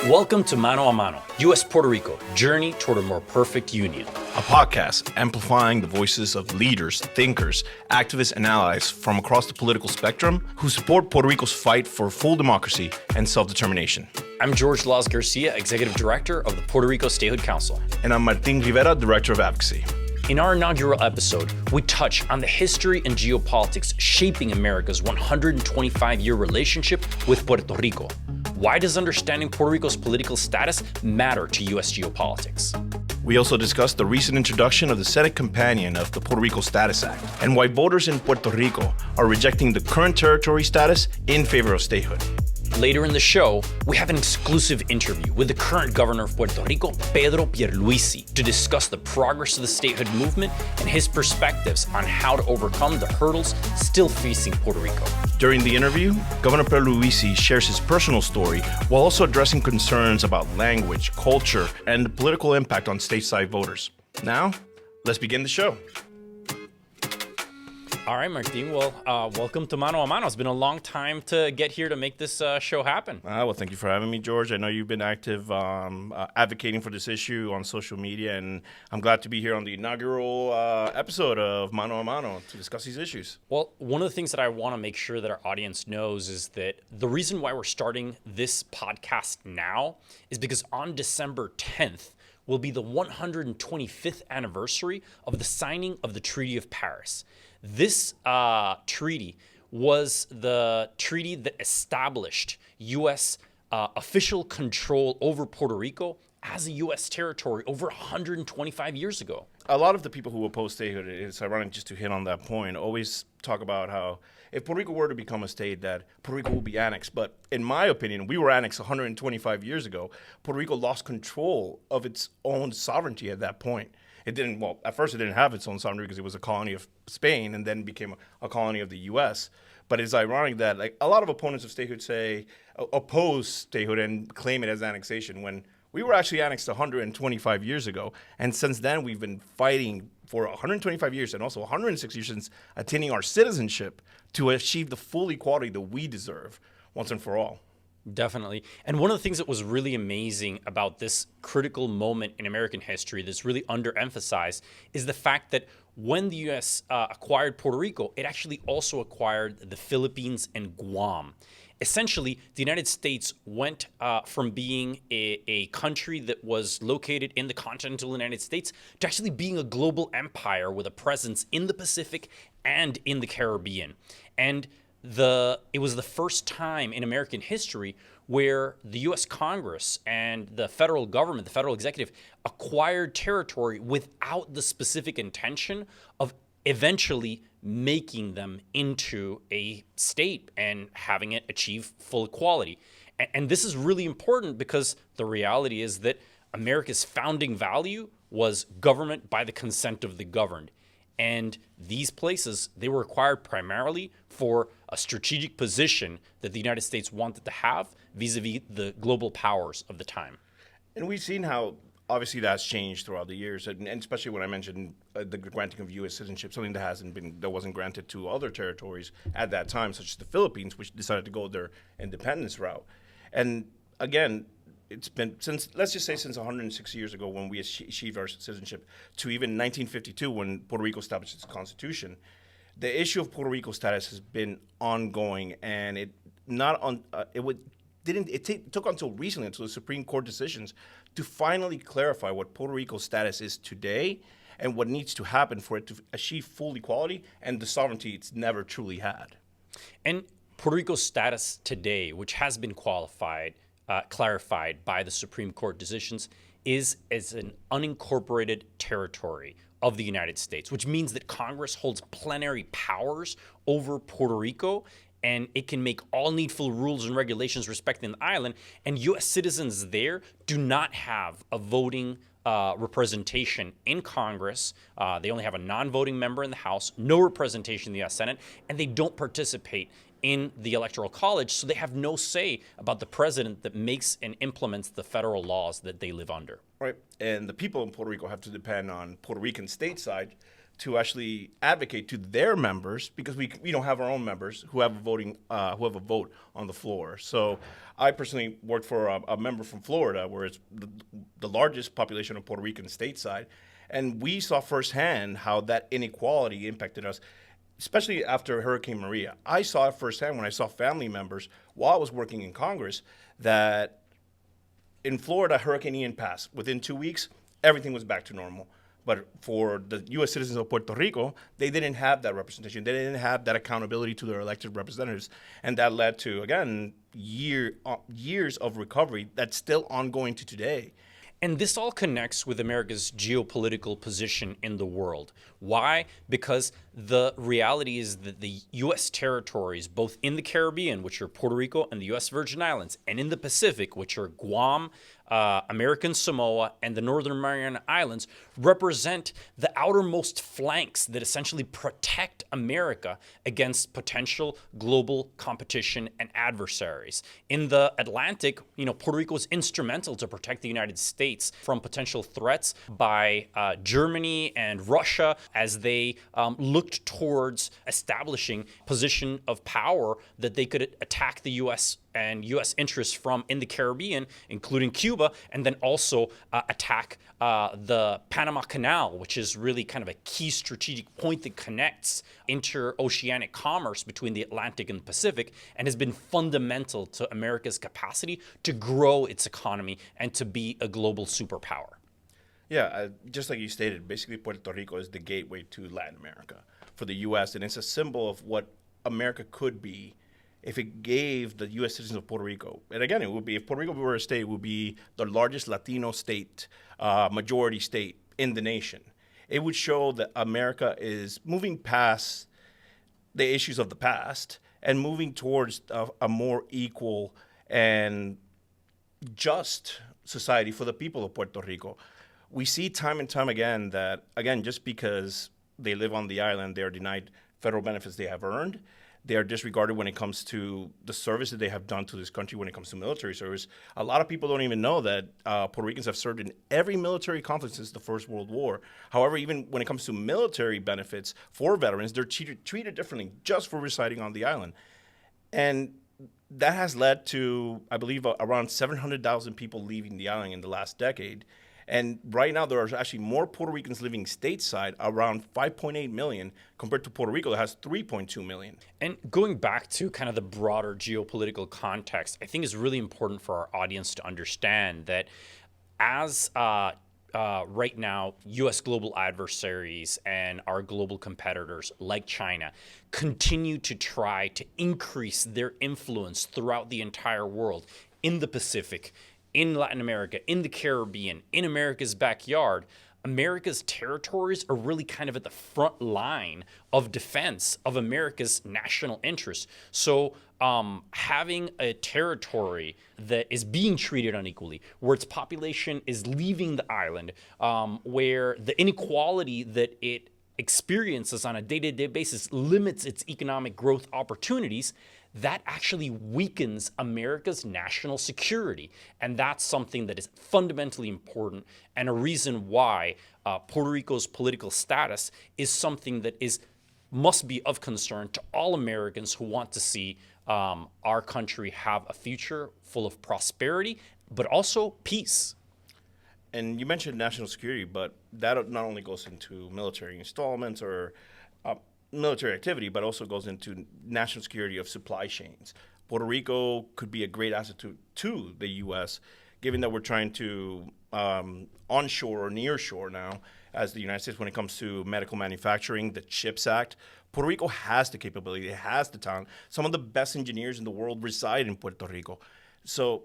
Welcome to Mano a Mano, U.S. Puerto Rico, Journey Toward a More Perfect Union. A podcast amplifying the voices of leaders, thinkers, activists, and allies from across the political spectrum who support Puerto Rico's fight for full democracy and self-determination. I'm George Laws-García, Executive Director of the Puerto Rico Statehood Council. And I'm Martin Rivera, Director of Advocacy. In our inaugural episode, we touch on the history and geopolitics shaping America's 125-year relationship with Puerto Rico. Why does understanding Puerto Rico's political status matter to U.S. geopolitics? We also discussed the recent introduction of the Senate companion of the Puerto Rico Status Act and why voters in Puerto Rico are rejecting the current territory status in favor of statehood. Later in the show, we have an exclusive interview with the current governor of Puerto Rico, Pedro Pierluisi, to discuss the progress of the statehood movement and his perspectives on how to overcome the hurdles still facing Puerto Rico. During the interview, Governor Pierluisi shares his personal story while also addressing concerns about language, culture, and the political impact on stateside voters. Now, let's begin the show. All right, Martin. Well, welcome to Mano a Mano. It's been a long time to get here to make this show happen. Well, thank you for having me, George. I know you've been active advocating for this issue on social media, and I'm glad to be here on the inaugural episode of Mano a Mano to discuss these issues. Well, one of the things that I want to make sure that our audience knows is that the reason why we're starting this podcast now is because on December 10th will be the 125th anniversary of the signing of the Treaty of Paris. This treaty was the treaty that established U.S. Official control over Puerto Rico as a U.S. territory over 125 years ago. A lot of the people who oppose statehood, it's ironic just to hit on that point, always talk about how if Puerto Rico were to become a state, that Puerto Rico will be annexed. But in my opinion, we were annexed 125 years ago. Puerto Rico lost control of its own sovereignty at that point. It didn't, well, at first it didn't have its own sovereignty because it was a colony of Spain and then became a colony of the U.S. But it's ironic that like a lot of opponents of statehood say, oppose statehood and claim it as annexation when we were actually annexed 125 years ago. And since then, we've been fighting for 125 years and also 106 years since attaining our citizenship to achieve the full equality that we deserve once and for all. Definitely. And one of the things that was really amazing about this critical moment in American history that's really underemphasized is the fact that when the U.S. Acquired Puerto Rico, it actually also acquired the Philippines and Guam. Essentially, the United States went from being a country that was located in the continental United States to actually being a global empire with a presence in the Pacific and in the Caribbean. And it was the first time in American history where the U.S. Congress and the federal government, the federal executive, acquired territory without the specific intention of eventually making them into a state and having it achieve full equality. And this is really important because the reality is that America's founding value was government by the consent of the governed. And these places, they were acquired primarily for a strategic position that the United States wanted to have vis-a-vis the global powers of the time. And we've seen how obviously that's changed throughout the years, and especially when I mentioned the granting of U.S. citizenship, something that wasn't granted to other territories at that time, such as the Philippines, which decided to go their independence route. And again, it's been let's just say since 106 years ago when we achieved our citizenship to even 1952 when Puerto Rico established its constitution, the issue of Puerto Rico status has been ongoing, and it took until recently, until the Supreme Court decisions, to finally clarify what Puerto Rico's status is today and what needs to happen for it to achieve full equality and the sovereignty it's never truly had. And Puerto Rico's status today, which has been clarified by the Supreme Court decisions, is as an unincorporated territory of the United States, which means that Congress holds plenary powers over Puerto Rico, and it can make all needful rules and regulations respecting the island, and U.S. citizens there do not have a voting representation in Congress. They only have a non-voting member in the House, no representation in the U.S. Senate, and they don't participate in the Electoral College, so they have no say about the president that makes and implements the federal laws that they live under. Right, and the people in Puerto Rico have to depend on Puerto Rican stateside to actually advocate to their members, because we don't have our own members who have a vote on the floor. So I personally worked for a member from Florida, where it's the largest population of Puerto Rican stateside, and we saw firsthand how that inequality impacted us, especially after Hurricane Maria. I saw it firsthand when I saw family members while I was working in Congress that in Florida, Hurricane Ian passed. Within 2 weeks, everything was back to normal. But for the U.S. citizens of Puerto Rico, they didn't have that representation. They didn't have that accountability to their elected representatives. And that led to, again, years of recovery that's still ongoing to today. And this all connects with America's geopolitical position in the world. Why? Because the reality is that the U.S. territories, both in the Caribbean, which are Puerto Rico and the U.S. Virgin Islands, and in the Pacific, which are Guam, American Samoa, and the Northern Mariana Islands, represent the outermost flanks that essentially protect America against potential global competition and adversaries. In the Atlantic, Puerto Rico is instrumental to protect the United States from potential threats by Germany and Russia as they looked towards establishing a position of power that they could attack the U.S. and U.S. interests from in the Caribbean, including Cuba, and then also attack the Panama Canal, which is really kind of a key strategic point that connects interoceanic commerce between the Atlantic and the Pacific, and has been fundamental to America's capacity to grow its economy and to be a global superpower. Yeah, just like you stated, basically Puerto Rico is the gateway to Latin America for the U.S., and it's a symbol of what America could be if it gave the U.S. citizens of Puerto Rico, and again, it would be, if Puerto Rico were a state, it would be the largest Latino state, majority state in the nation. It would show that America is moving past the issues of the past and moving towards a more equal and just society for the people of Puerto Rico. We see time and time again that, again, just because they live on the island, they are denied federal benefits they have earned. They are disregarded when it comes to the service that they have done to this country when it comes to military service. A lot of people don't even know that Puerto Ricans have served in every military conflict since the First World War. However, even when it comes to military benefits for veterans, they're treated differently just for residing on the island. And that has led to, I believe, around 700,000 people leaving the island in the last decade. And right now, there are actually more Puerto Ricans living stateside, around 5.8 million, compared to Puerto Rico that has 3.2 million. And going back to kind of the broader geopolitical context, I think it's really important for our audience to understand that as right now, U.S. global adversaries and our global competitors like China continue to try to increase their influence throughout the entire world in the Pacific, in Latin America, in the Caribbean, in America's backyard, America's territories are really kind of at the front line of defense of America's national interests. So having a territory that is being treated unequally, where its population is leaving the island, where the inequality that it experiences on a day-to-day basis limits its economic growth opportunities, that actually weakens America's national security. And that's something that is fundamentally important and a reason why Puerto Rico's political status is something that must be of concern to all Americans who want to see our country have a future full of prosperity, but also peace. And you mentioned national security, but that not only goes into military installments or military activity, but also goes into national security of supply chains. Puerto Rico could be a great asset to the U.S., given that we're trying to onshore or nearshore now as the United States when it comes to medical manufacturing, the CHIPS Act. Puerto Rico has the capability, it has the talent. Some of the best engineers in the world reside in Puerto Rico. So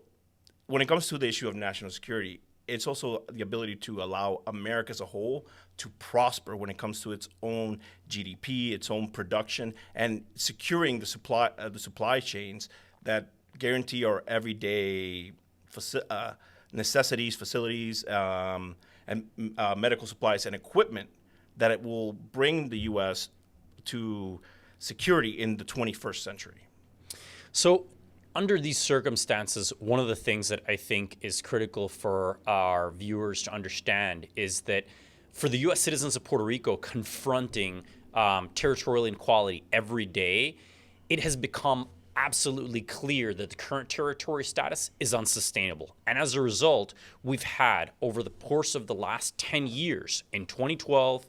when it comes to the issue of national security, it's also the ability to allow America as a whole to prosper when it comes to its own GDP, its own production, and securing the supply chains that guarantee our everyday necessities, facilities, and medical supplies and equipment that it will bring the U.S. to security in the 21st century. So under these circumstances, one of the things that I think is critical for our viewers to understand is that for the U.S. citizens of Puerto Rico confronting territorial inequality every day, it has become absolutely clear that the current territory status is unsustainable. And as a result, we've had, over the course of the last 10 years, in 2012,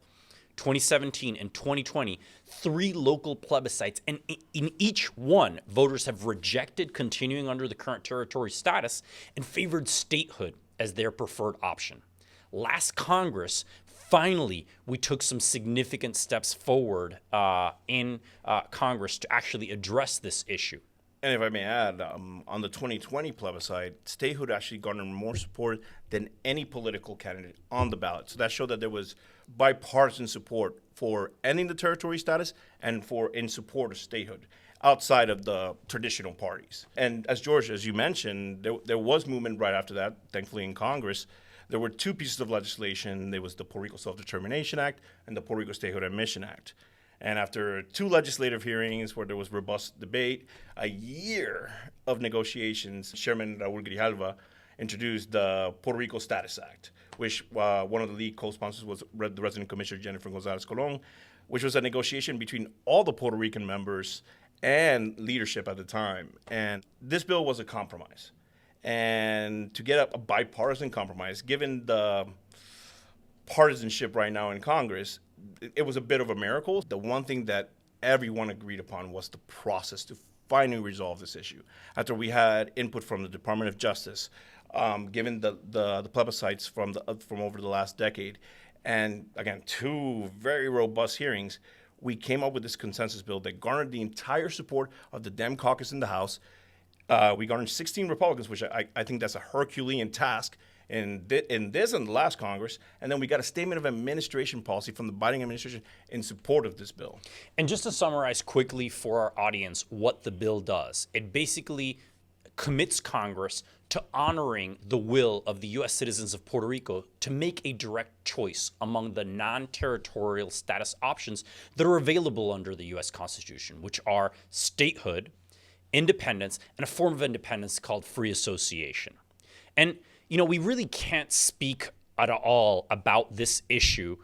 2017, and 2020, 3 local plebiscites. And in each one, voters have rejected continuing under the current territory status and favored statehood as their preferred option. Last Congress, finally, we took some significant steps forward in Congress to actually address this issue. And if I may add, on the 2020 plebiscite, statehood actually garnered more support than any political candidate on the ballot. So that showed that there was bipartisan support for ending the territory status and for in support of statehood outside of the traditional parties. And as George, as you mentioned, there was movement right after that, thankfully in Congress. There were 2 pieces of legislation. There was the Puerto Rico Self-Determination Act and the Puerto Rico Statehood Admission Act. And after 2 legislative hearings where there was robust debate, a year of negotiations, Chairman Raul Grijalva introduced the Puerto Rico Status Act, which one of the lead co-sponsors was the resident commissioner, Jennifer Gonzalez Colon, which was a negotiation between all the Puerto Rican members and leadership at the time. And this bill was a compromise. And to get a bipartisan compromise, given the partisanship right now in Congress, it was a bit of a miracle. The one thing that everyone agreed upon was the process to finally resolve this issue. After we had input from the Department of Justice, given the plebiscites from over the last decade, and again, 2 very robust hearings, we came up with this consensus bill that garnered the entire support of the Dem caucus in the House. We garnered 16 Republicans, which I think that's a Herculean task in this and the last Congress. And then we got a statement of administration policy from the Biden administration in support of this bill. And just to summarize quickly for our audience what the bill does, it basically commits Congress to honoring the will of the U.S. citizens of Puerto Rico to make a direct choice among the non-territorial status options that are available under the U.S. Constitution, which are statehood, independence, and a form of independence called free association. And, we really can't speak at all about this issue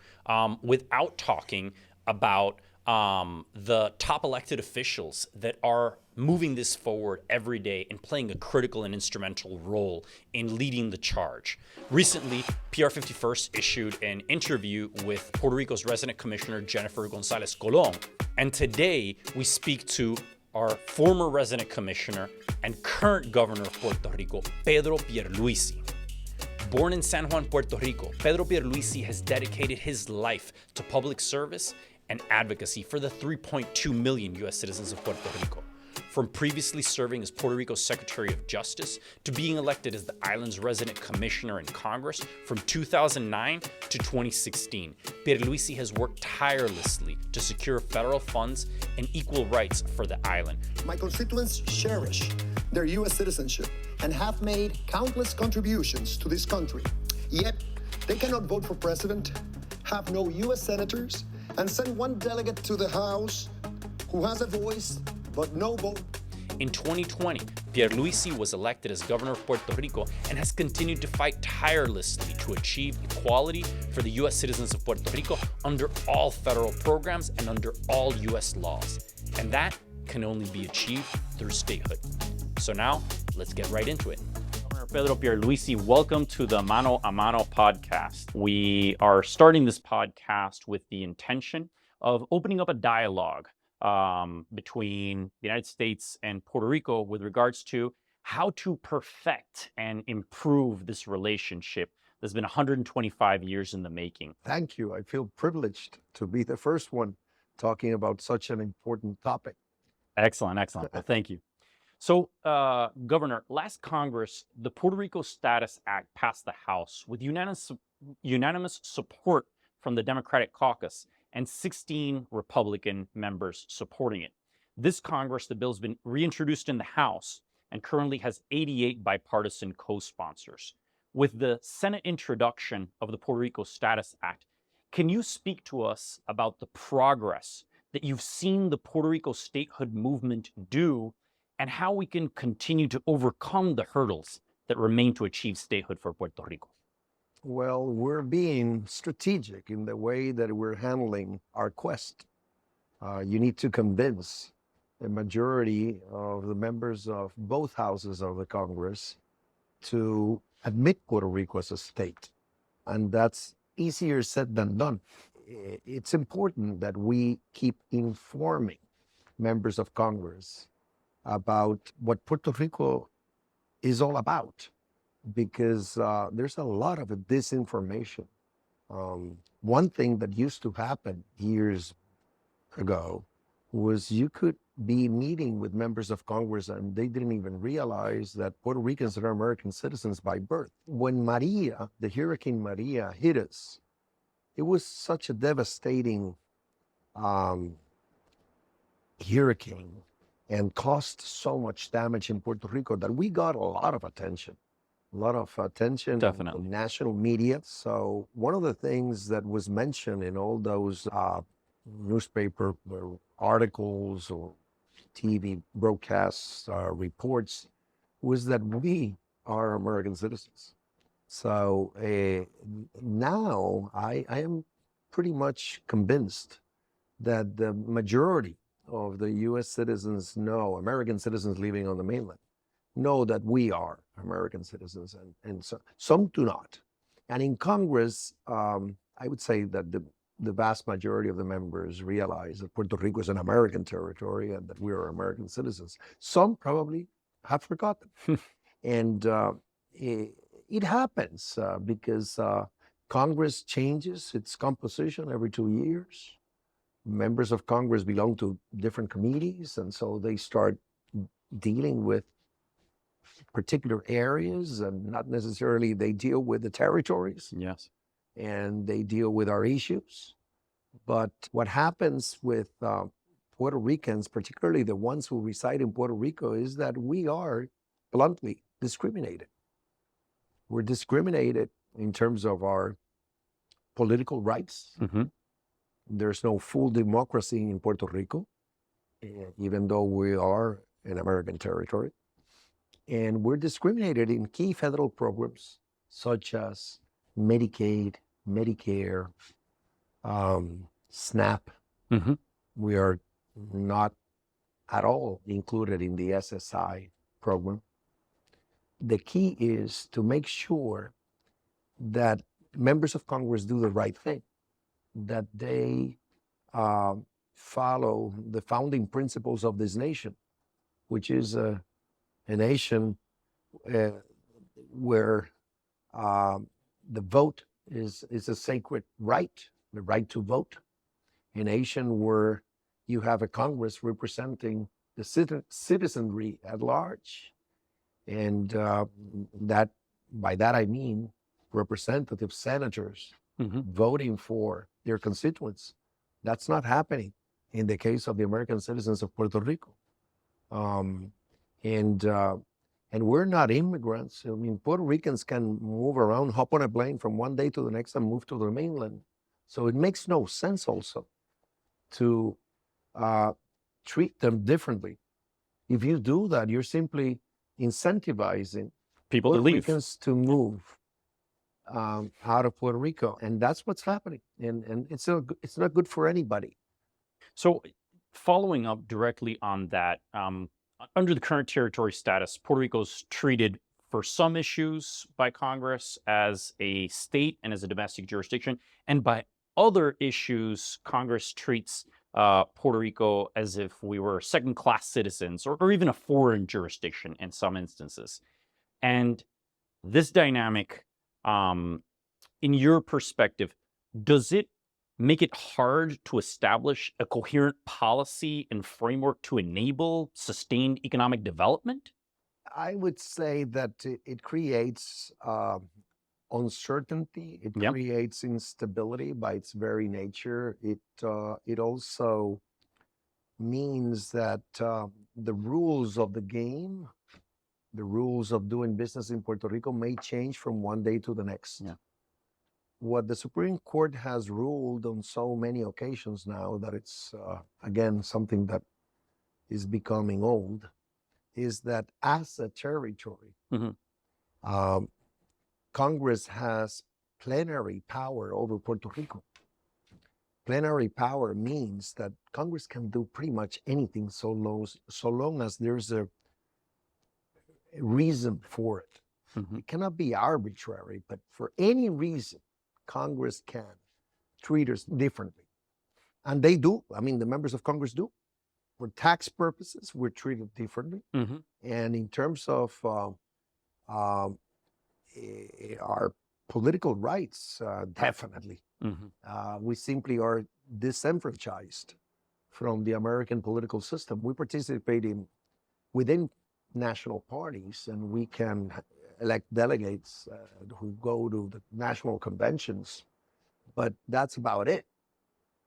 without talking about the top elected officials that are moving this forward every day and playing a critical and instrumental role in leading the charge. Recently, PR 51st issued an interview with Puerto Rico's resident commissioner, Jennifer Gonzalez Colon. And today, we speak to our former resident commissioner and current governor of Puerto Rico, Pedro Pierluisi. Born in San Juan, Puerto Rico, Pedro Pierluisi has dedicated his life to public service and advocacy for the 3.2 million U.S. citizens of Puerto Rico. From previously serving as Puerto Rico's Secretary of Justice to being elected as the island's resident commissioner in Congress from 2009 to 2016, Pierluisi has worked tirelessly to secure federal funds and equal rights for the island. My constituents cherish their U.S. citizenship and have made countless contributions to this country. Yet, they cannot vote for president, have no U.S. senators, and send one delegate to the House who has a voice but no vote. In 2020, Pierluisi was elected as governor of Puerto Rico and has continued to fight tirelessly to achieve equality for the U.S. citizens of Puerto Rico under all federal programs and under all U.S. laws. And that can only be achieved through statehood. So now, let's get right into it. Governor Pedro Pierluisi, welcome to the Mano a Mano podcast. We are starting this podcast with the intention of opening up a dialogue between the United States and Puerto Rico with regards to how to perfect and improve this relationship that's been 125 years in the making. Thank you. I feel privileged to be the first one talking about such an important topic. Excellent. Well, thank you. So, Governor, last Congress, the Puerto Rico Status Act passed the House with unanimous support from the Democratic caucus and 16 Republican members supporting it. This Congress, the bill's been reintroduced in the House and currently has 88 bipartisan co-sponsors. With the Senate introduction of the Puerto Rico Status Act, can you speak to us about the progress that you've seen the Puerto Rico statehood movement do and how we can continue to overcome the hurdles that remain to achieve statehood for Puerto Rico? Well, we're being strategic in the way that we're handling our quest. You need to convince a majority of the members of both houses of the Congress to admit Puerto Rico as a state. And that's easier said than done. It's important that we keep informing members of Congress about what Puerto Rico is all about, because there's a lot of disinformation. One thing that used to happen years ago was you could be meeting with members of Congress and they didn't even realize that Puerto Ricans are American citizens by birth. When Maria, the Hurricane Maria, hit us, it was such a devastating hurricane and caused so much damage in Puerto Rico that we got a lot of attention. Definitely. In national media. So one of the things that was mentioned in all those newspaper articles or TV broadcasts, reports, was that we are American citizens. So now I am pretty much convinced that the majority of the U.S. citizens know, American citizens living on the mainland, know that we are American citizens, and so, some do not. And in Congress, I would say that the vast majority of the members realize that Puerto Rico is an American territory and that we are American citizens. Some probably have forgotten. And it happens because Congress changes its composition every 2 years. Members of Congress belong to different committees, and so they start dealing with particular areas, and not necessarily they deal with the territories. Yes. And they deal with our issues. But what happens with Puerto Ricans, particularly the ones who reside in Puerto Rico, is that we are bluntly discriminated. We're discriminated in terms of our political rights. Mm-hmm. There's no full democracy in Puerto Rico, even though we are an American territory. And we're discriminated in key federal programs such as Medicaid, Medicare, SNAP. Mm-hmm. We are not at all included in the SSI program. The key is to make sure that members of Congress do the right thing, that they follow the founding principles of this nation, which is a nation where the vote is a sacred right, the right to vote. A nation where you have a Congress representing the citizenry at large. And that, by that I mean representative senators voting for their constituents. That's not happening in the case of the American citizens of Puerto Rico. And we're not immigrants. I mean, Puerto Ricans can move around, hop on a plane from one day to the next and move to the mainland. So it makes no sense also to treat them differently. If you do that, you're simply incentivizing People to Puerto leave. Ricans to move out of Puerto Rico. And that's what's happening. And it's not good for anybody. So following up directly on that, under the current territory status, Puerto Rico is treated for some issues by Congress as a state and as a domestic jurisdiction, and by other issues, Congress treats Puerto Rico as if we were second-class citizens or even a foreign jurisdiction in some instances. And this dynamic, in your perspective, does it make it hard to establish a coherent policy and framework to enable sustained economic development? I would say that it creates uncertainty. It creates instability by its very nature. It also means that the rules of the game, the rules of doing business in Puerto Rico may change from one day to the next. Yeah. What the Supreme Court has ruled on so many occasions now that it's, again, something that is becoming old, is that as a territory, Congress has plenary power over Puerto Rico. Plenary power means that Congress can do pretty much anything so long as there's a reason for it. It cannot be arbitrary, but for any reason, Congress can treat us differently. And they do. I mean, the members of Congress do. For tax purposes, we're treated differently. And in terms of our political rights, definitely. We simply are disenfranchised from the American political system. We participate within national parties, and we can elect delegates who go to the national conventions, but that's about it.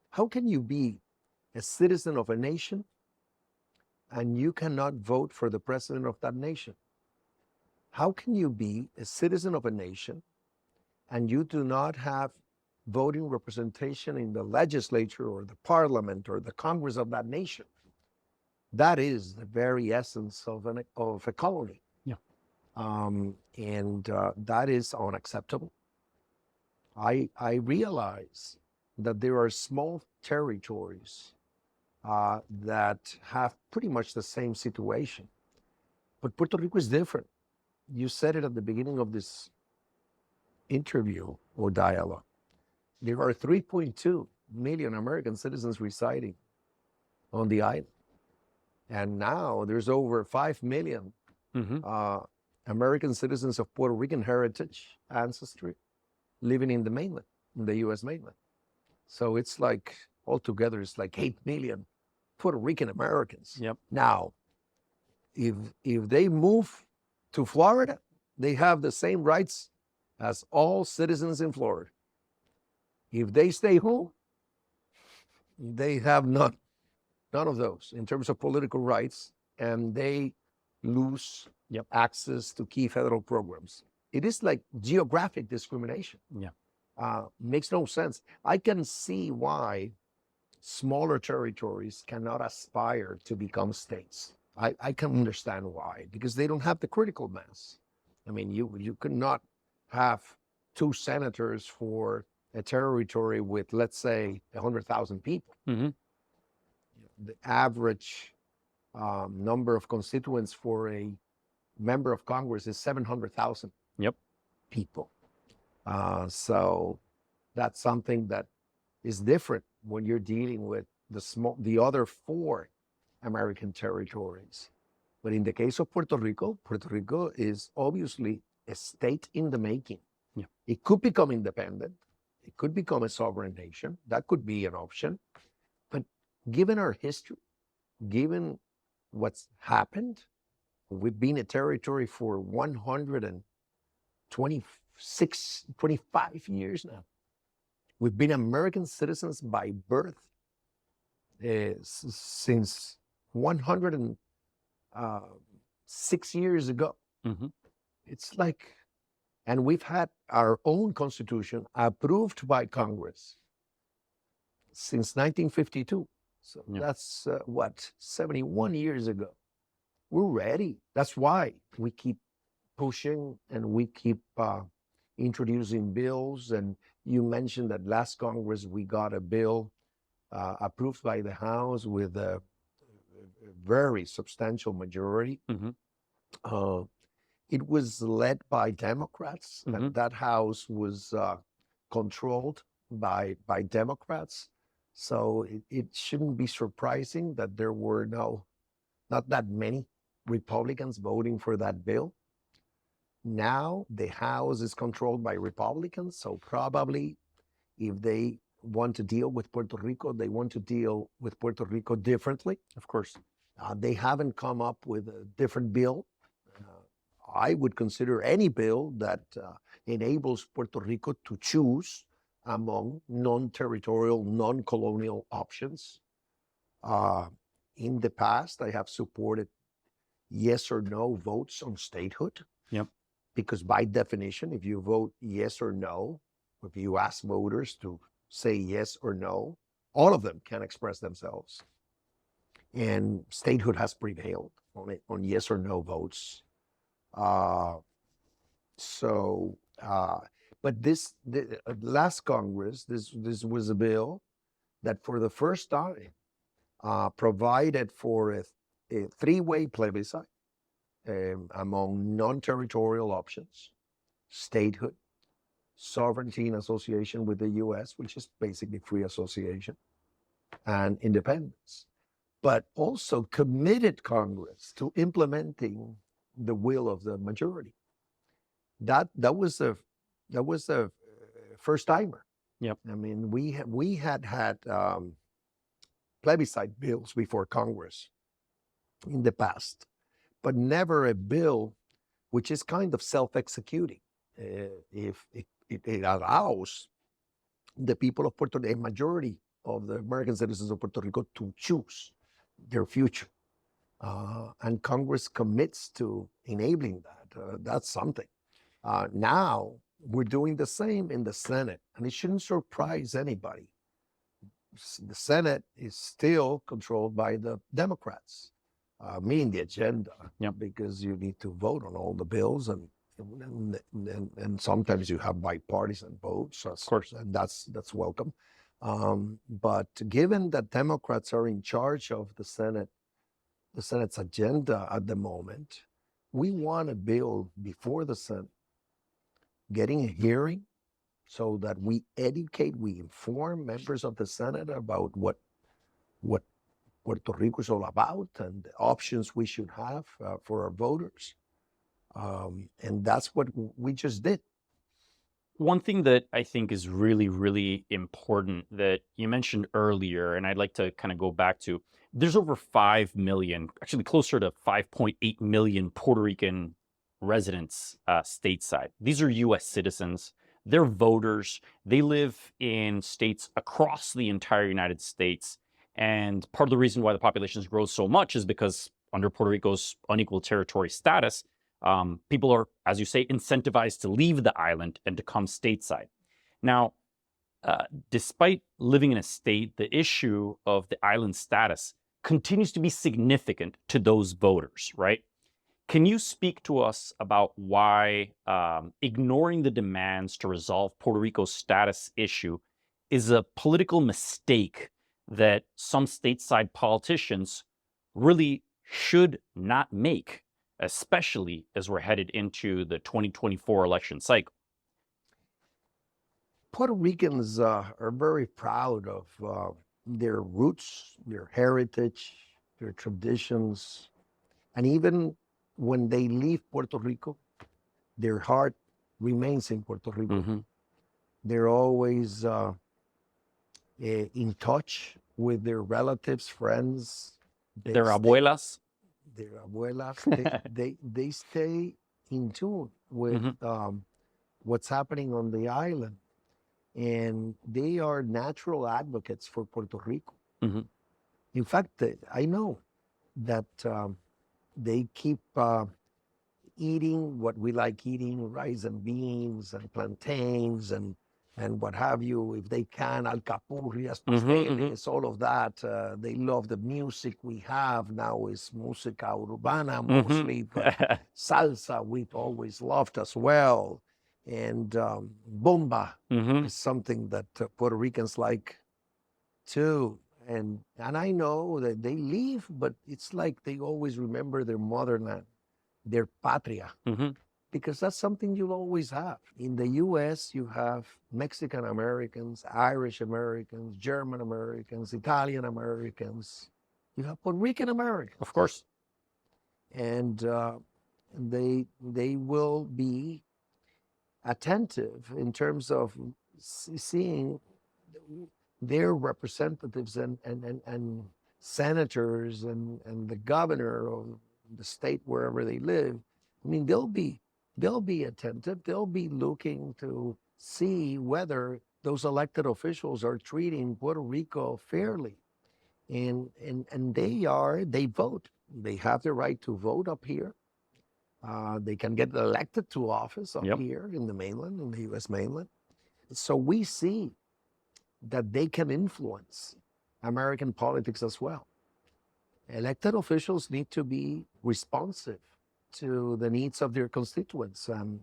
How can you be a citizen of a nation and you cannot vote for the president of that nation? How can you be a citizen of a nation and you do not have voting representation in the legislature or the parliament or the Congress of that nation? That is the very essence of a colony. That is unacceptable. I realize that there are small territories that have pretty much the same situation, but Puerto Rico is different. You said it at the beginning of this interview or dialogue. There are 3.2 million American citizens residing on the island. And now there's over 5 million American citizens of Puerto Rican heritage, ancestry, living in the mainland, in the U.S. mainland. So it's like, altogether, it's like 8 million Puerto Rican Americans. Now, if they move to Florida, they have the same rights as all citizens in Florida. If they stay home, they have none of those in terms of political rights, and they lose access to key federal programs. It is like geographic discrimination. Makes no sense. I can see why smaller territories cannot aspire to become states. I can understand why, because they don't have the critical mass. I mean, you could not have 2 senators for a territory with, let's say, 100,000 people. The average number of constituents for a member of Congress is 700,000 people. So that's something that is different when you're dealing with the other 4 American territories. But in the case of Puerto Rico is obviously a state in the making. It could become independent. It could become a sovereign nation. That could be an option. But given our history, given what's happened, we've been a territory for 25 years now. We've been American citizens by birth since 106 years ago. It's like, and we've had our own constitution approved by Congress since 1952. So that's 71 years ago. We're ready. That's why we keep pushing and we keep introducing bills. And you mentioned that last Congress we got a bill approved by the House with a very substantial majority. It was led by Democrats, and that House was controlled by Democrats. So it shouldn't be surprising that there were not that many Republicans voting for that bill. Now the House is controlled by Republicans, so probably if they want to deal with Puerto Rico, they want to deal with Puerto Rico differently. Of course. They haven't come up with a different bill. I would consider any bill that enables Puerto Rico to choose among non-territorial, non-colonial options. In the past, I have supported yes or no votes on statehood. Because by definition, if you vote yes or no, if you ask voters to say yes or no, all of them can express themselves. And statehood has prevailed on yes or no votes. But the last Congress, this was a bill that for the first time provided for a three-way plebiscite among non-territorial options, statehood, sovereignty in association with the U.S., which is basically free association, and independence, but also committed Congress to implementing the will of the majority. That was a first timer. Yep. I mean, we had plebiscite bills before Congress in the past, but never a bill which is kind of self-executing. If it allows the people of Puerto Rico, a majority of the American citizens of Puerto Rico, to choose their future. And Congress commits to enabling that. That's something. Now we're doing the same in the Senate, and it shouldn't surprise anybody. The Senate is still controlled by the Democrats, meaning the agenda, Yep. because you need to vote on all the bills, and sometimes you have bipartisan votes, of course, and that's welcome. But given that Democrats are in charge of the Senate's agenda at the moment, we want a bill before the Senate, getting a hearing so that we educate, we inform members of the Senate about what Puerto Rico is all about and the options we should have for our voters. And that's what we just did. One thing that I think is really, really important that you mentioned earlier, and I'd like to kind of go back to, there's over 5 million, actually closer to 5.8 million Puerto Rican residents stateside. These are U.S. citizens. They're voters. They live in states across the entire United States. And part of the reason why the population grows so much is because under Puerto Rico's unequal territory status, people are, as you say, incentivized to leave the island and to come stateside. Now, despite living in a state, the issue of the island status continues to be significant to those voters, right? Can you speak to us about why ignoring the demands to resolve Puerto Rico's status issue is a political mistake that some stateside politicians really should not make, especially as we're headed into the 2024 election cycle? Puerto Ricans are very proud of their roots, their heritage, their traditions, and even when they leave Puerto Rico, their heart remains in Puerto Rico. Mm-hmm. They're always in touch with their relatives, friends. Their abuelas. Their abuelas. They stay in tune with what's happening on the island. And they are natural advocates for Puerto Rico. Mm-hmm. In fact, I know that they keep eating what we like eating, rice and beans and plantains and what have you, if they can, alcapurrias, pasteles, all of that. They love the music we have now. Is música urbana mostly, but salsa we've always loved as well. And bomba is something that Puerto Ricans like too. And I know that they leave, but it's like they always remember their motherland, their patria, because that's something you'll always have. In the U.S., you have Mexican Americans, Irish Americans, German Americans, Italian Americans. You have Puerto Rican Americans. Of course. And they will be attentive in terms of seeing their representatives and senators and the governor of the state wherever they live. I mean, they'll be attentive. They'll be looking to see whether those elected officials are treating Puerto Rico fairly, and they vote. They have the right to vote up here. They can get elected to office up here in the mainland, in the U.S. mainland. So we see that they can influence American politics as well. Elected officials need to be responsive to the needs of their constituents. And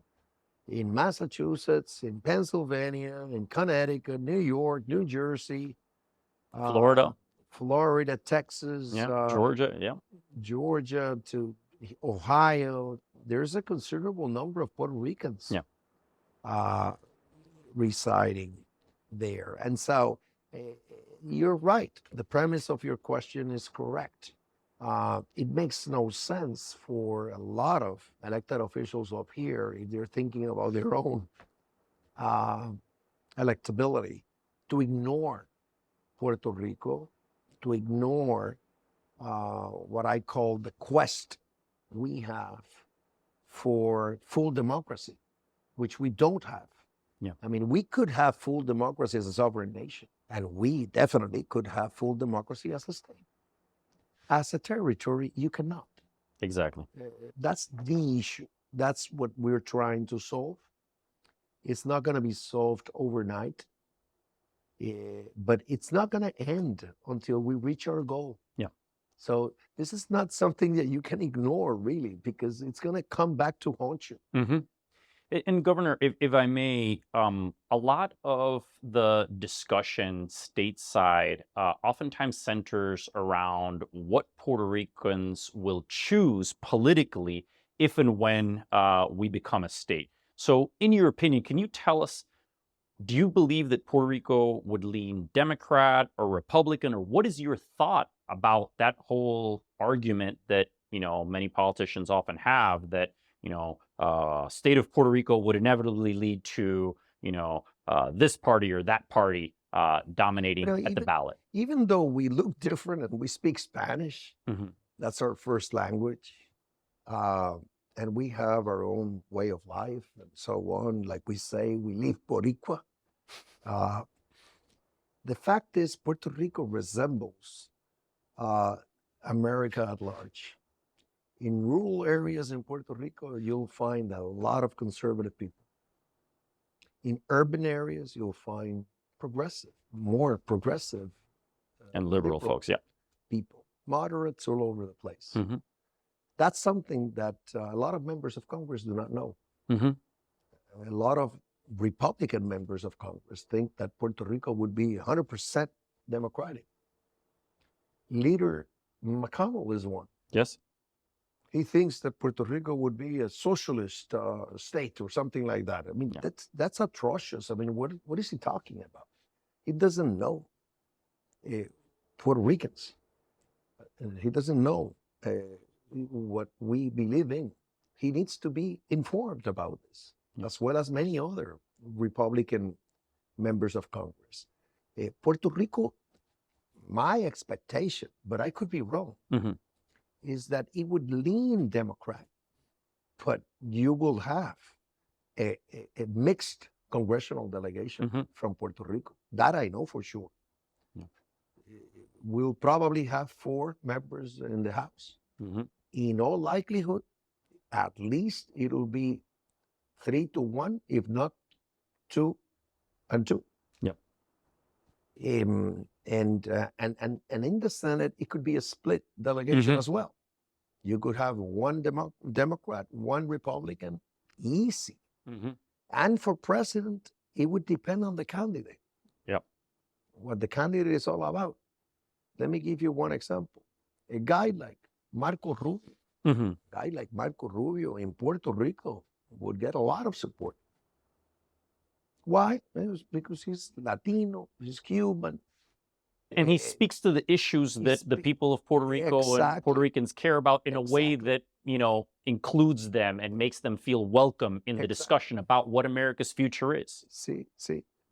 in Massachusetts, in Pennsylvania, in Connecticut, New York, New Jersey, Florida, Florida, Texas, Georgia, Georgia to Ohio. There's a considerable number of Puerto Ricans residing there. And so you're right. The premise of your question is correct. It makes no sense for a lot of elected officials up here, if they're thinking about their own electability, to ignore Puerto Rico, to ignore what I call the quest we have for full democracy, which we don't have. Yeah. I mean, we could have full democracy as a sovereign nation, and we definitely could have full democracy as a state. As a territory, you cannot. exactly. That's the issue. That's what we're trying to solve. It's not going to be solved overnight, but it's not going to end until we reach our goal. Yeah. So this is not something that you can ignore, really, because it's going to come back to haunt you. Mm-hmm. And Governor, if I may, a lot of the discussion stateside oftentimes centers around what Puerto Ricans will choose politically if and when we become a state. So in your opinion, can you tell us, do you believe that Puerto Rico would lean Democrat or Republican, or what is your thought about that whole argument that, many politicians often have, that, state of Puerto Rico would inevitably lead to, this party or that party dominating at the ballot? Even though we look different and we speak Spanish, Mm-hmm. that's our first language, and we have our own way of life and so on. Like we say, we live Boricua. The fact is, Puerto Rico resembles America at large. In rural areas in Puerto Rico, you'll find a lot of conservative people. In urban areas, you'll find more progressive And liberal folks, yeah. people, moderates all over the place. Mm-hmm. That's something that a lot of members of Congress do not know. Mm-hmm. A lot of Republican members of Congress think that Puerto Rico would be 100% Democratic. Leader McConnell is one. Yes. He thinks that Puerto Rico would be a socialist state or something like that. I mean, Yeah. that's atrocious. I mean, what is he talking about? He doesn't know Puerto Ricans. He doesn't know what we believe in. He needs to be informed about this, as well as many other Republican members of Congress. Puerto Rico, my expectation, but I could be wrong, Mm-hmm. is that it would lean Democrat, but you will have a mixed congressional delegation Mm-hmm. from Puerto Rico. That I know for sure. Yeah. We'll probably have 4 members in the House. Mm-hmm. In all likelihood, at least it'll be 3-1, if not 2-2. Yep. And in the Senate, it could be a split delegation Mm-hmm. as well. You could have 1 Democrat, 1 Republican, easy. Mm-hmm. And for president, it would depend on the candidate. Yep. What the candidate is all about. Let me give you one example. A guy like Marco Rubio, Mm-hmm. In Puerto Rico would get a lot of support. Why? Because he's Latino, he's Cuban. And he speaks to the issues that the people of Puerto Rico and Exactly. Puerto Ricans care about in a way Exactly. that, includes them and makes them feel welcome in the Exactly. discussion about what America's future is. See,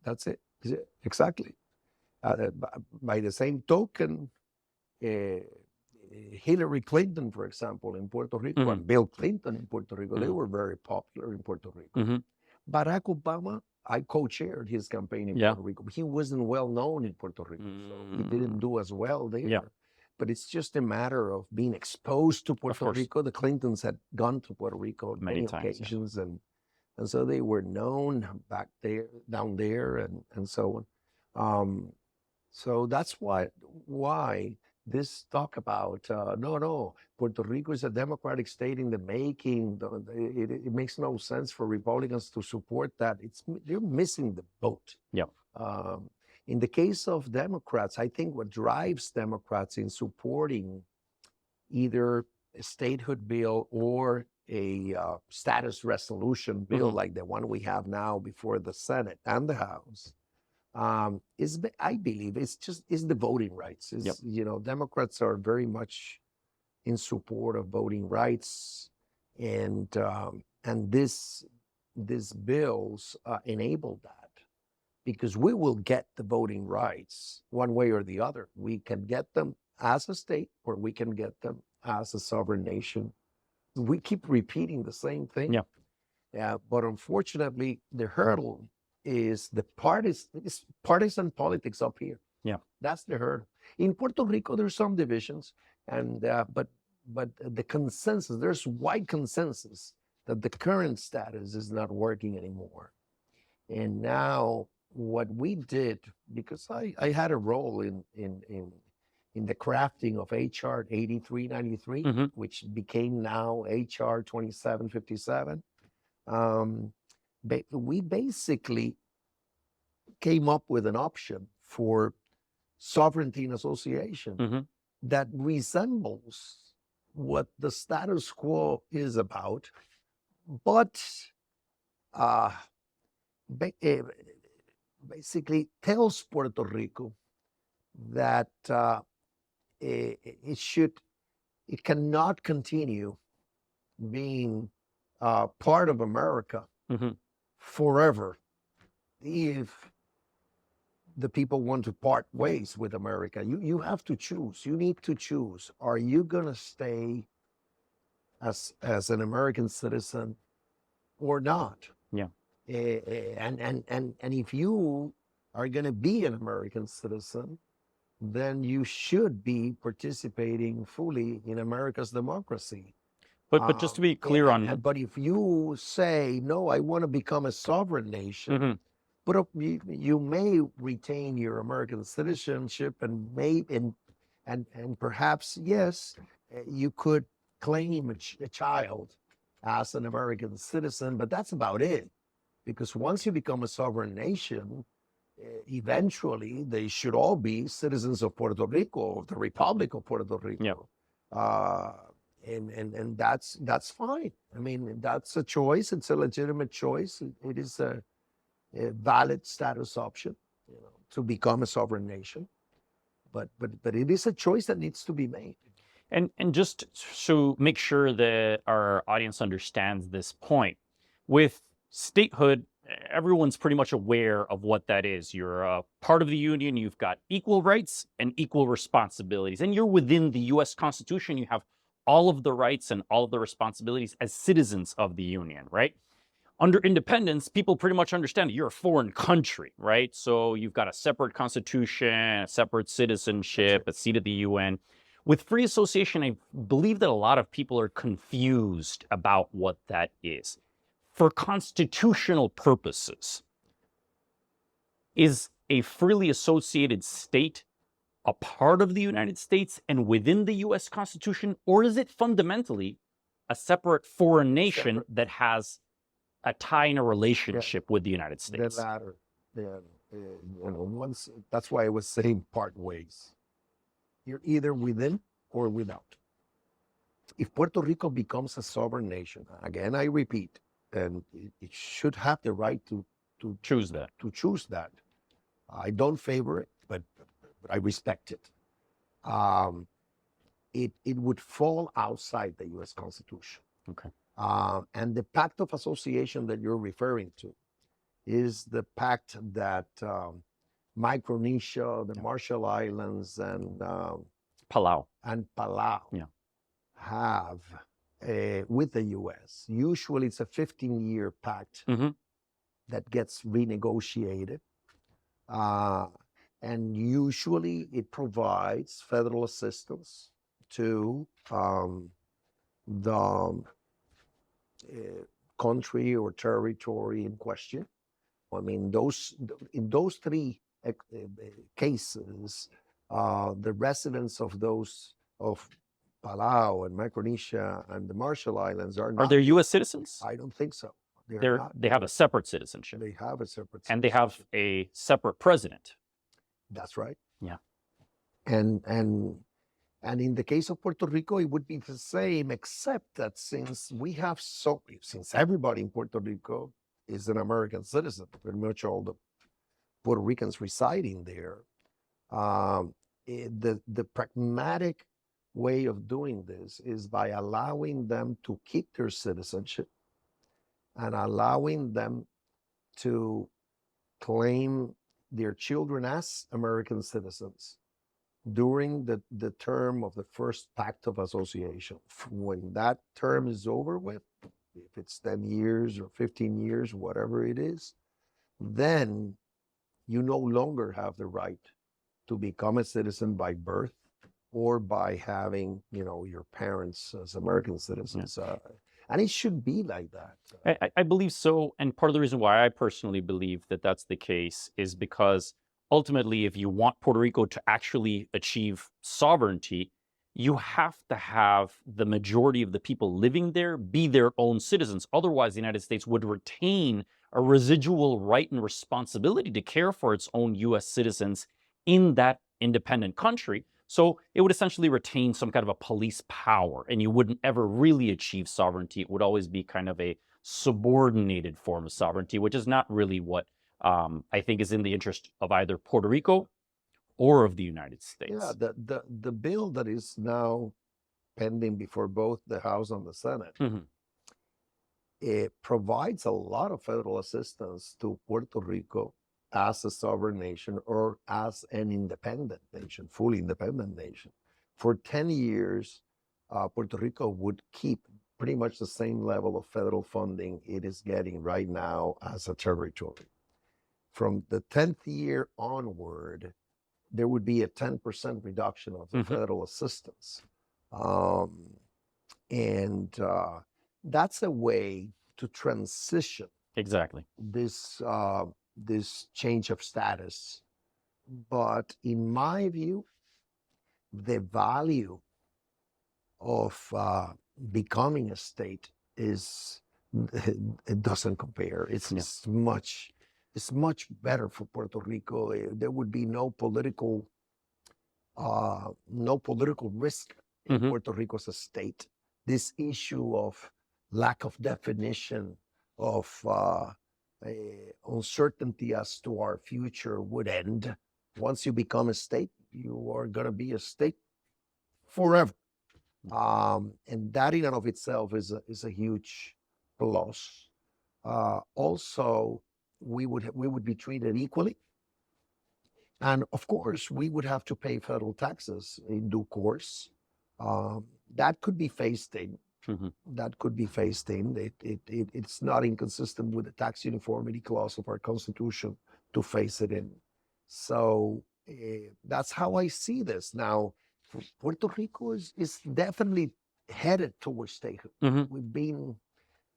that's it. Exactly. By the same token, Hillary Clinton, for example, in Puerto Rico, Mhm. and Bill Clinton in Puerto Rico, they Mhm. were very popular in Puerto Rico. Mm-hmm. Barack Obama, I co-chaired his campaign in Yeah. Puerto Rico. He wasn't well known in Puerto Rico, so he didn't do as well there. Yeah. But it's just a matter of being exposed to Puerto course. Rico. The Clintons had gone to Puerto Rico on Many many times, yeah. occasions, and so they were known back there, down there, and so on. So that's why this talk about no, Puerto Rico is a democratic state in the making. It makes no sense for Republicans to support that. You're missing the boat. Yeah. In the case of Democrats, I think what drives Democrats in supporting either a statehood bill or a status resolution bill like the one we have now before the Senate and the House, I believe is the voting rights. Democrats are very much in support of voting rights, and this bills enable that, because we will get the voting rights one way or the other. We can get them as a state, or we can get them as a sovereign nation. We keep repeating the same thing. Yeah. But unfortunately, the hurdle is partisan politics up here. Yeah. That's the hurdle. In Puerto Rico, there's some divisions, and but the consensus, there's wide consensus that the current status is not working anymore. And now what we did, because I had a role in the crafting of HR 8393, which became now HR 2757. We basically came up with an option for sovereignty and association that resembles what the status quo is about, but basically tells Puerto Rico that it cannot continue being part of America forever if the people want to part ways with America. You have to choose. You need to choose. Are you going to stay as an American citizen or not? Yeah. And if you are going to be an American citizen, then you should be participating fully in America's democracy. But just to be clear but if you say, no, I want to become a sovereign nation, but you may retain your American citizenship, and perhaps, yes, you could claim a child as an American citizen, but that's about it. Because once you become a sovereign nation, eventually they should all be citizens of Puerto Rico, of the Republic of Puerto Rico. And that's fine. I mean, that's a choice. It's a legitimate choice. It is a valid status option, to become a sovereign nation. But it is a choice that needs to be made. And just to make sure that our audience understands this point, with statehood, everyone's pretty much aware of what that is. You're a part of the union, you've got equal rights and equal responsibilities, and you're within the U.S. Constitution. You have all of the rights and all of the responsibilities as citizens of the union, right? Under independence, people pretty much understand that you're a foreign country, right? So you've got a separate constitution, a separate citizenship, a seat at the UN. With free association, I believe that a lot of people are confused about what that is. For constitutional purposes, is a freely associated state a part of the United States and within the U.S. Constitution, or is it fundamentally a separate foreign nation that has a tie and a relationship with the United States? The latter. That's why I was saying part ways. You're either within or without. If Puerto Rico becomes a sovereign nation, again, I repeat, and it should have the right to choose that. To choose that. I don't favor it, but I respect it. It would fall outside the U.S. Constitution. Okay. And the Pact of Association that you're referring to is the pact that Micronesia, the Marshall Islands, and Palau have with the U.S. Usually it's a 15-year pact that gets renegotiated. And usually it provides federal assistance to the country or territory in question. I mean, in those three cases, the residents of those of Palau and Micronesia and the Marshall Islands are Are not. they U.S. citizens? I don't think so. They have a separate citizenship. They have a separate. And they have a separate president. That's right. Yeah. And in the case of Puerto Rico, it would be the same, except that since everybody in Puerto Rico is an American citizen, pretty much all the Puerto Ricans residing there, the pragmatic way of doing this is by allowing them to keep their citizenship and allowing them to claim their children as American citizens during the term of the first Pact of Association. When that term is over with, if it's 10 years or 15 years, whatever it is, then you no longer have the right to become a citizen by birth or by having, your parents as American citizens. Yeah. And it should be like that. I believe so. And part of the reason why I personally believe that that's the case is because ultimately, if you want Puerto Rico to actually achieve sovereignty, you have to have the majority of the people living there be their own citizens. Otherwise, the United States would retain a residual right and responsibility to care for its own U.S. citizens in that independent country. So it would essentially retain some kind of a police power, and you wouldn't ever really achieve sovereignty. It would always be kind of a subordinated form of sovereignty, which is not really what I think is in the interest of either Puerto Rico or of the United States. Yeah, the bill that is now pending before both the House and the Senate, it provides a lot of federal assistance to Puerto Rico as a sovereign nation or as an independent nation, fully independent nation. For 10 years, Puerto Rico would keep pretty much the same level of federal funding it is getting right now as a territory. From the 10th year onward, there would be a 10% reduction of the federal assistance. And that's a way to transition Exactly. this change of status. But in my view, the value of becoming a state it doesn't compare. It's much better for Puerto Rico. There would be no political risk in Puerto Rico as a state. This issue of lack of definition, of uncertainty as to our future would end. Once you become a state, you are going to be a state forever. And that in and of itself is a huge plus. Also, we would be treated equally. And of course, we would have to pay federal taxes in due course. That could be phased in. That could be phased in. It's not inconsistent with the tax uniformity clause of our Constitution to phase it in. So that's how I see this. Now, Puerto Rico is definitely headed towards statehood.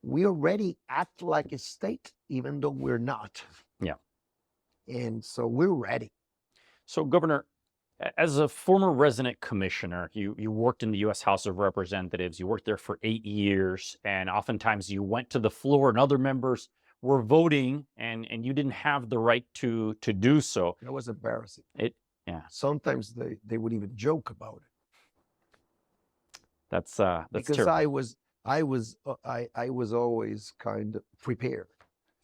We already act like a state, even though we're not. Yeah. And so we're ready. So, Governor, as a former resident commissioner, you worked in the U.S. House of Representatives. You worked there for 8 years, and oftentimes you went to the floor and other members were voting, and you didn't have the right to do so. It was embarrassing. Yeah. Sometimes they would even joke about it. That's because terrible. I was always kind of prepared.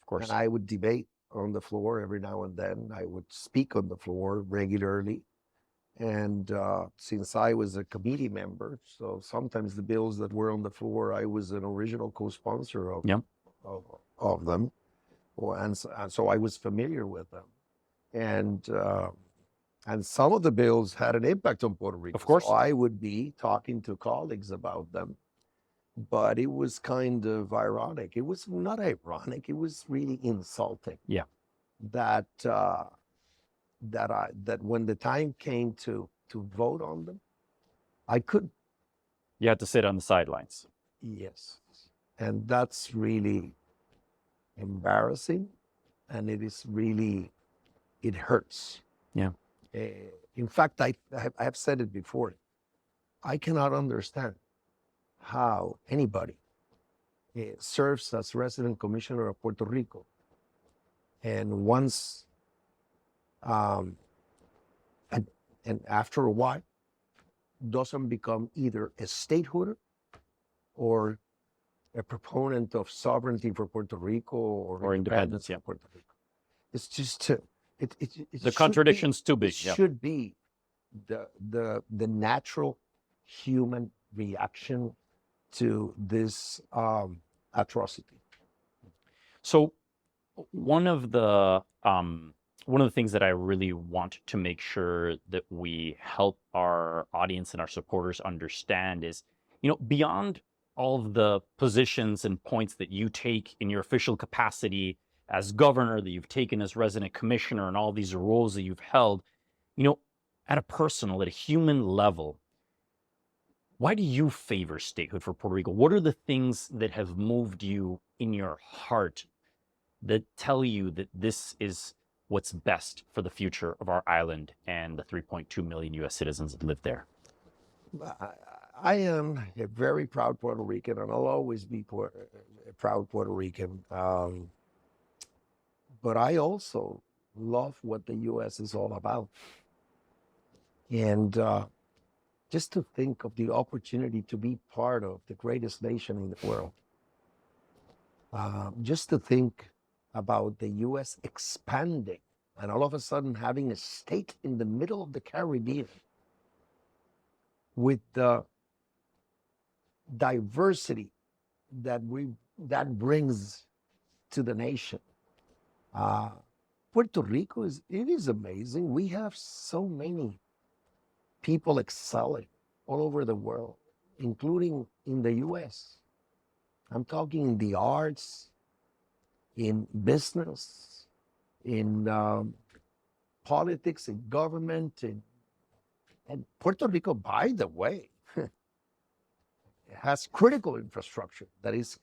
Of course. And I would debate on the floor every now and then. I would speak on the floor regularly. And since I was a committee member, so sometimes the bills that were on the floor, I was an original co-sponsor of them. And so I was familiar with them. And some of the bills had an impact on Puerto Rico. Of course. So I would be talking to colleagues about them. But it was kind of ironic. It was not ironic. It was really insulting. Yeah. That when the time came to vote on them, I couldn't. You had to sit on the sidelines. Yes. And that's really embarrassing. And it hurts. Yeah. In fact, I have said it before. I cannot understand how anybody serves as resident commissioner of Puerto Rico and once, and after a while, doesn't become either a statehooder or a proponent of sovereignty for Puerto Rico or independence for Puerto Rico. It's just The contradiction's too big. It should be the natural human reaction to this atrocity. So one of the things that I really want to make sure that we help our audience and our supporters understand is, beyond all of the positions and points that you take in your official capacity as governor, that you've taken as resident commissioner, and all these roles that you've held, at a personal, at a human level, why do you favor statehood for Puerto Rico? What are the things that have moved you in your heart that tell you that this is what's best for the future of our island and the 3.2 million U.S. citizens that live there? I am a very proud Puerto Rican, and I'll always be a proud Puerto Rican. But I also love what the U.S. is all about. And just to think of the opportunity to be part of the greatest nation in the world, just to think about the U.S. expanding and all of a sudden having a state in the middle of the Caribbean with the diversity that brings to the nation. Puerto Rico is amazing. We have so many people excelling all over the world, including in the U.S. I'm talking in the arts, in business, in politics, in government, and Puerto Rico, by the way, has critical infrastructure that is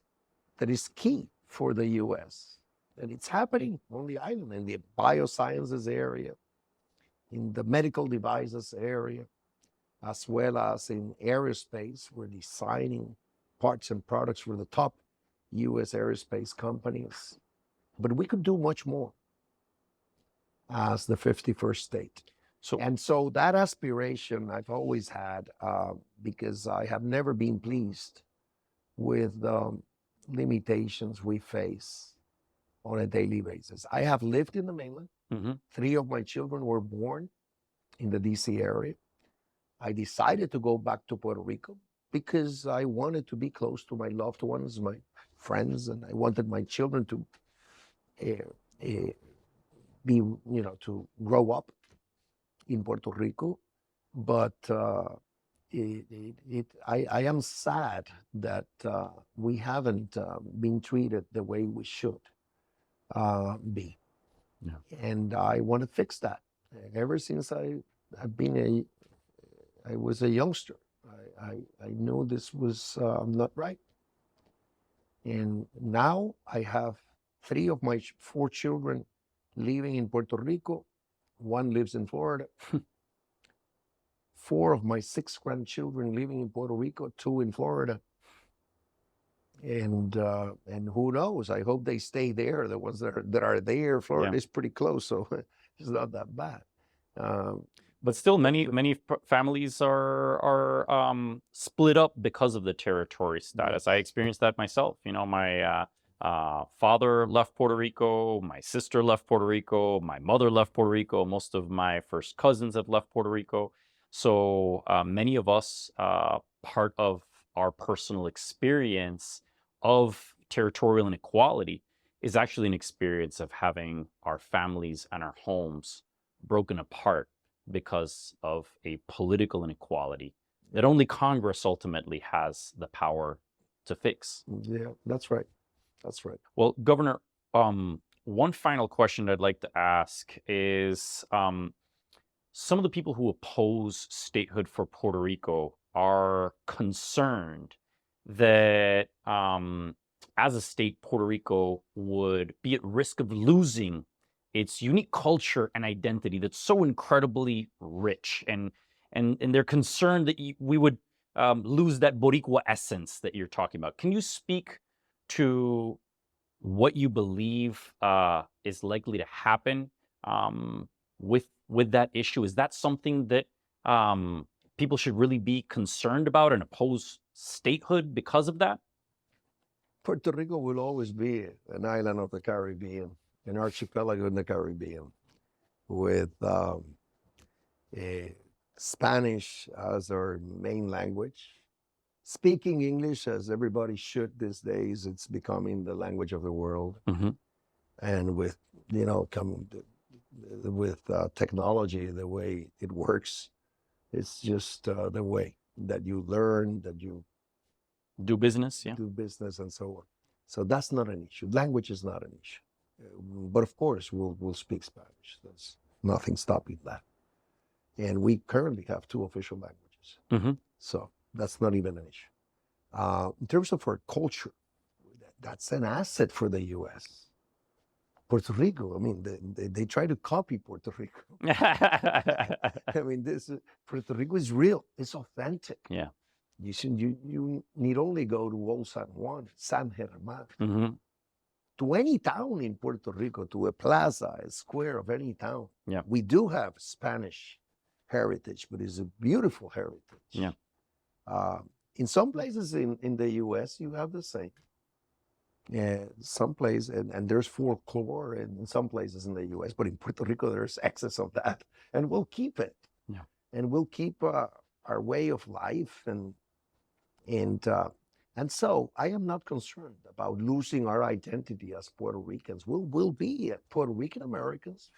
key for the U.S. And it's happening on the island, in the biosciences area, in the medical devices area, as well as in aerospace. We're designing parts and products for the top U.S. aerospace companies. But we could do much more as the 51st state. So that aspiration I've always had, because I have never been pleased with the limitations we face on a daily basis. I have lived in the mainland. Mm-hmm. 3 of my children were born in the D.C. area. I decided to go back to Puerto Rico because I wanted to be close to my loved ones, my friends, and I wanted my children to to grow up in Puerto Rico. But I am sad that we haven't been treated the way we should be. Yeah. And I want to fix that. Ever since I was a youngster, I knew this was not right. And now I have 3 of my 4 children living in Puerto Rico. 1 lives in Florida. 4 of my 6 grandchildren living in Puerto Rico, 2 in Florida. And who knows? I hope they stay there. The ones that are there, Florida is pretty close, so it's not that bad. But still, many families are split up because of the territory status. I experienced that myself. My father left Puerto Rico, my sister left Puerto Rico, my mother left Puerto Rico, most of my first cousins have left Puerto Rico. So many of us, part of our personal experience of territorial inequality is actually an experience of having our families and our homes broken apart because of a political inequality that only Congress ultimately has the power to fix. Yeah, that's right. That's right. Well, Governor, one final question I'd like to ask is, some of the people who oppose statehood for Puerto Rico are concerned that as a state, Puerto Rico would be at risk of losing its unique culture and identity that's so incredibly rich, and they're concerned that we would lose that Boricua essence that you're talking about. Can you speak to what you believe is likely to happen with that issue? Is that something that people should really be concerned about and oppose statehood because of that? Puerto Rico will always be an island of the Caribbean, an archipelago in the Caribbean, with Spanish as our main language. Speaking English, as everybody should these days, it's becoming the language of the world. Mm-hmm. And with, with technology, the way it works, it's just the way that you learn, that you Do business, yeah. do business, and so on. So that's not an issue. Language is not an issue. But of course, we'll speak Spanish. There's nothing stopping that. And we currently have 2 official languages. Mm-hmm. So that's not even an issue. In terms of our culture, that's an asset for the U.S. Puerto Rico, I mean, they try to copy Puerto Rico. I mean, Puerto Rico is real. It's authentic. Yeah. You need only go to Old San Juan, San Germán, Mm-hmm. to any town in Puerto Rico, to a plaza, a square of any town. Yeah. We do have Spanish heritage, but it's a beautiful heritage. Yeah. In some places in the U.S., you have the same. Some places, and there's folklore in some places in the U.S., but in Puerto Rico, there's excess of that, and we'll keep it. Yeah. And we'll keep our way of life, and so I am not concerned about losing our identity as Puerto Ricans. We'll be Puerto Rican Americans.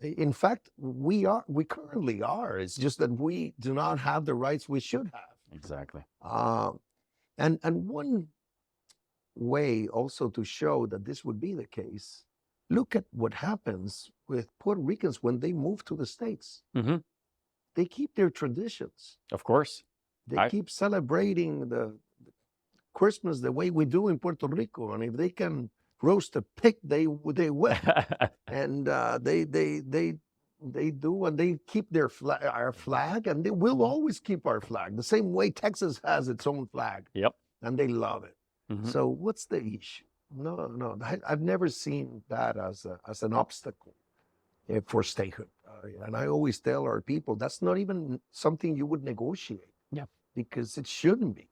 In fact, we currently are. It's just that we do not have the rights we should have. Exactly. And one way also to show that this would be the case, look at what happens with Puerto Ricans when they move to the States. Mm-hmm. They keep their traditions. Of course. They keep celebrating the Christmas the way we do in Puerto Rico, and if they can roast a pig, they will. And they do, and they keep our flag, and they will always keep our flag the same way Texas has its own flag. Yep. And they love it. Mm-hmm. So what's the issue? No, I've never seen that as an obstacle for statehood. And I always tell our people that's not even something you would negotiate. Yeah. Because it shouldn't be.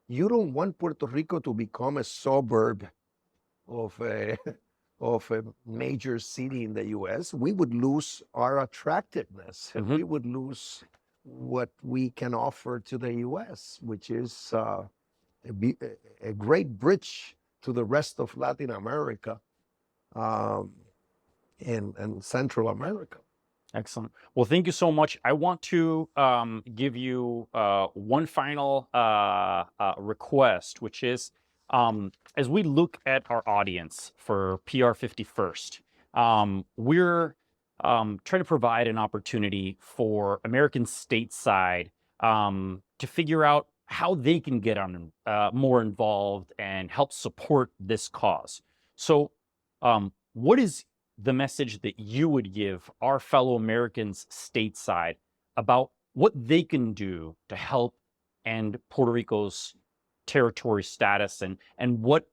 You don't want Puerto Rico to become a suburb of a major city in the U.S. We would lose our attractiveness. Mm-hmm. We would lose what we can offer to the U.S., which is a great bridge to the rest of Latin America and Central America. Excellent. Well, thank you so much. I want to give you one final request, which is as we look at our audience for PR 51st, we're trying to provide an opportunity for American stateside to figure out how they can get more involved and help support this cause. So what is the message that you would give our fellow Americans stateside about what they can do to help end Puerto Rico's territory status, and what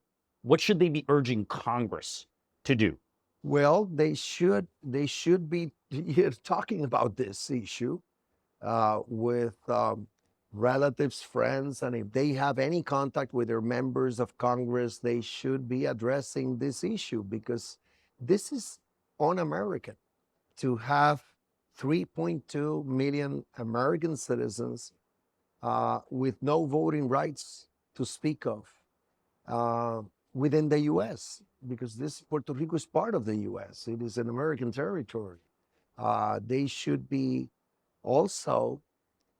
should they be urging Congress to do? Well, they should be talking about this issue with relatives, friends, and if they have any contact with their members of Congress, they should be addressing this issue, because this is un-American to have 3.2 million American citizens with no voting rights to speak of within the U.S., because this Puerto Rico is part of the U.S. It is an American territory. They should be also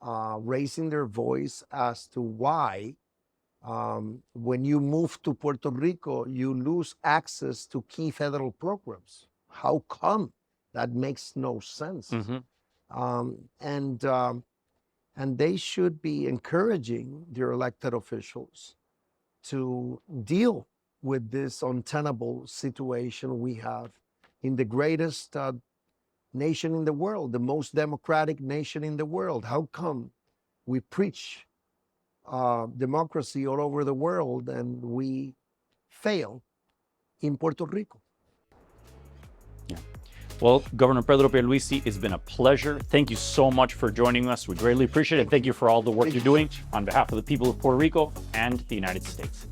raising their voice as to why when you move to Puerto Rico, you lose access to key federal programs. How come? That makes no sense. Mm-hmm. And they should be encouraging their elected officials to deal with this untenable situation we have in the greatest nation in the world, the most democratic nation in the world? How come we preach democracy all over the world and we fail in Puerto Rico? Well, Governor Pedro Pierluisi, it's been a pleasure. Thank you so much for joining us. We greatly appreciate it. Thank you for all the work you're doing on behalf of the people of Puerto Rico and the United States.